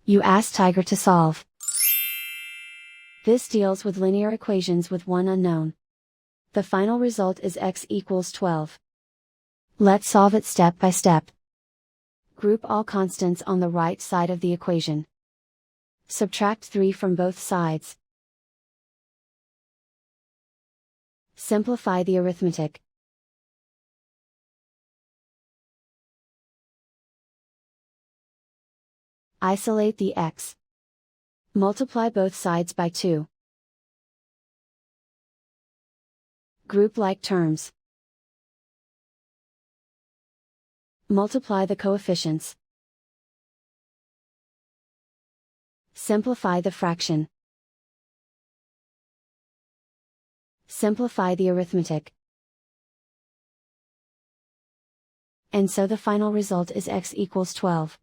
You ask Tiger to solve. This deals with linear equations with one unknown. The final result is x equals 12. Let's solve it step by step. Group all constants on the right side of the equation. Subtract 3 from both sides. Simplify the arithmetic. Isolate the x. Multiply both sides by 2. Group like terms. Multiply the coefficients. Simplify the fraction. Simplify the arithmetic. And so the final result is x equals 12.